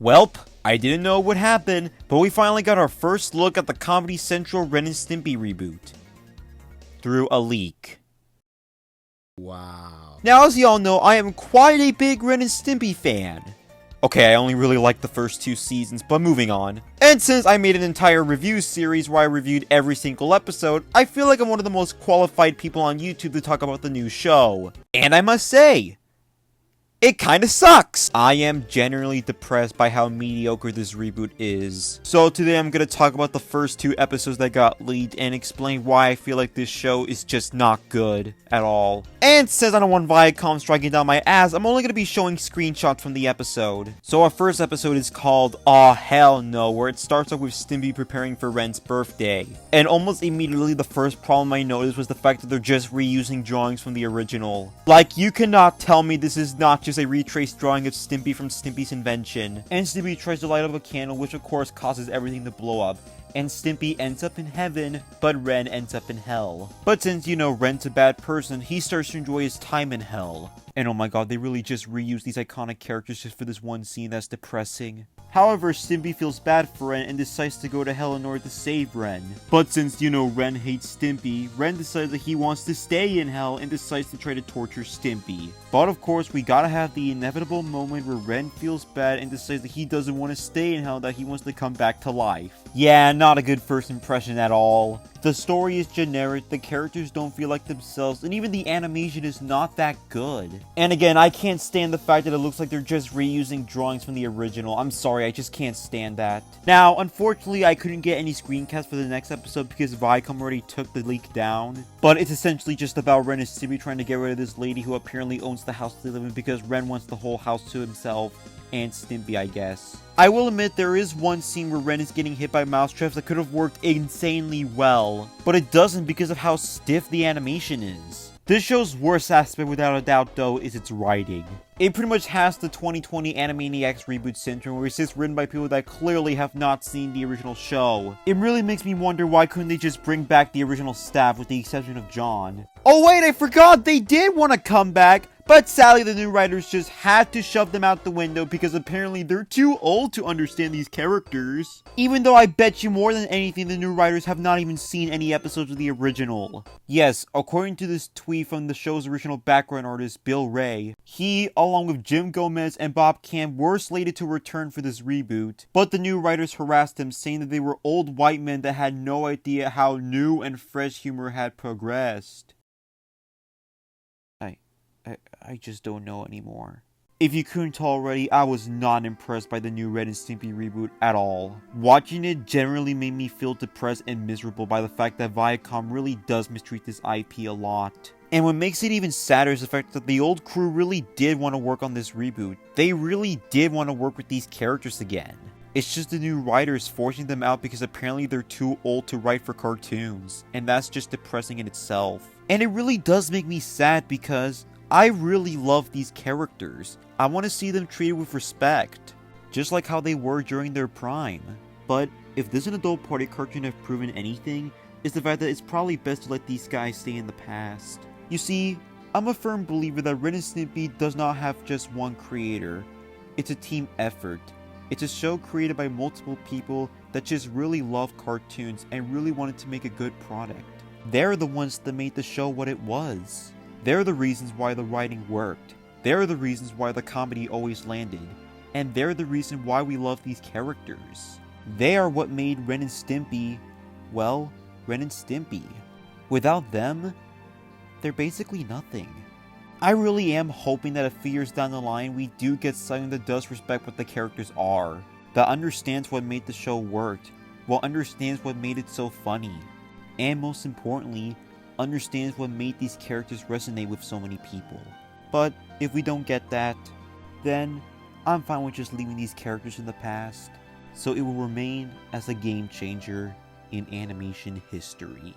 Welp, I didn't know what would happen, but we finally got our first look at the Comedy Central Ren and Stimpy reboot. Through a leak. Wow. Now, as y'all know, I am quite a big Ren and Stimpy fan. Okay, I only really liked the first 2 seasons, but moving on. And since I made an entire review series where I reviewed every single episode, I feel like I'm one of the most qualified people on YouTube to talk about the new show. And I must say, it kinda sucks! I am genuinely depressed by how mediocre this reboot is. So today I'm gonna talk about the first 2 episodes that got leaked and explain why I feel like this show is just not good at all. And since I don't want Viacom striking down my ass, I'm only gonna be showing screenshots from the episode. So our first episode is called Aw Hell No, where it starts off with Stimpy preparing for Ren's birthday. And almost immediately the first problem I noticed was the fact that they're just reusing drawings from the original. Like, you cannot tell me this is not just a retraced drawing of Stimpy from Stimpy's invention. And Stimpy tries to light up a candle, which of course causes everything to blow up. And Stimpy ends up in heaven, but Ren ends up in hell. But since, you know, Ren's a bad person, he starts to enjoy his time in hell. And oh my god, they really just reused these iconic characters just for this one scene. That's depressing. However, Stimpy feels bad for Ren and decides to go to hell in order to save Ren. But since, you know, Ren hates Stimpy, Ren decides that he wants to stay in hell and decides to try to torture Stimpy. But of course, we gotta have the inevitable moment where Ren feels bad and decides that he doesn't want to stay in hell, that he wants to come back to life. Yeah, not a good first impression at all. The story is generic, the characters don't feel like themselves, and even the animation is not that good. And again, I can't stand the fact that it looks like they're just reusing drawings from the original. I'm sorry, I just can't stand that. Now, unfortunately, I couldn't get any screencasts for the next episode because Viacom already took the leak down. But it's essentially just about Ren and Stimpy trying to get rid of this lady who apparently owns the house they live in because Ren wants the whole house to himself. And Stimpy, I guess. I will admit there is one scene where Ren is getting hit by mousetraps that could have worked insanely well, but it doesn't because of how stiff the animation is. This show's worst aspect without a doubt though is its writing. It pretty much has the 2020 Animaniacs reboot syndrome where it's just written by people that clearly have not seen the original show. It really makes me wonder why couldn't they just bring back the original staff with the exception of John. Oh wait, I forgot they did want to come back! But sadly, the new writers just had to shove them out the window because apparently they're too old to understand these characters. Even though I bet you more than anything the new writers have not even seen any episodes of the original. Yes, according to this tweet from the show's original background artist, Bill Ray, he, along with Jim Gomez and Bob Camp, were slated to return for this reboot. But the new writers harassed them, saying that they were old white men that had no idea how new and fresh humor had progressed. I just don't know anymore. If you couldn't tell already, I was not impressed by the new Ren and Stimpy reboot at all. Watching it generally made me feel depressed and miserable by the fact that Viacom really does mistreat this IP a lot. And what makes it even sadder is the fact that the old crew really did want to work on this reboot. They really did want to work with these characters again. It's just the new writers forcing them out because apparently they're too old to write for cartoons. And that's just depressing in itself. And it really does make me sad because I really love these characters. I want to see them treated with respect, just like how they were during their prime. But if this an adult party cartoon have proven anything, it's the fact that it's probably best to let these guys stay in the past. You see, I'm a firm believer that Ren and Stimpy does not have just one creator. It's a team effort. It's a show created by multiple people that just really love cartoons and really wanted to make a good product. They're the ones that made the show what it was. They're the reasons why the writing worked. They're the reasons why the comedy always landed. And they're the reason why we love these characters. They are what made Ren and Stimpy, well, Ren and Stimpy. Without them, they're basically nothing. I really am hoping that a few years down the line, we do get something that does respect what the characters are. That understands what made the show work. Well, understands what made it so funny. And most importantly, understands what made these characters resonate with so many people. But if we don't get that, then I'm fine with just leaving these characters in the past, so it will remain as a game changer in animation history.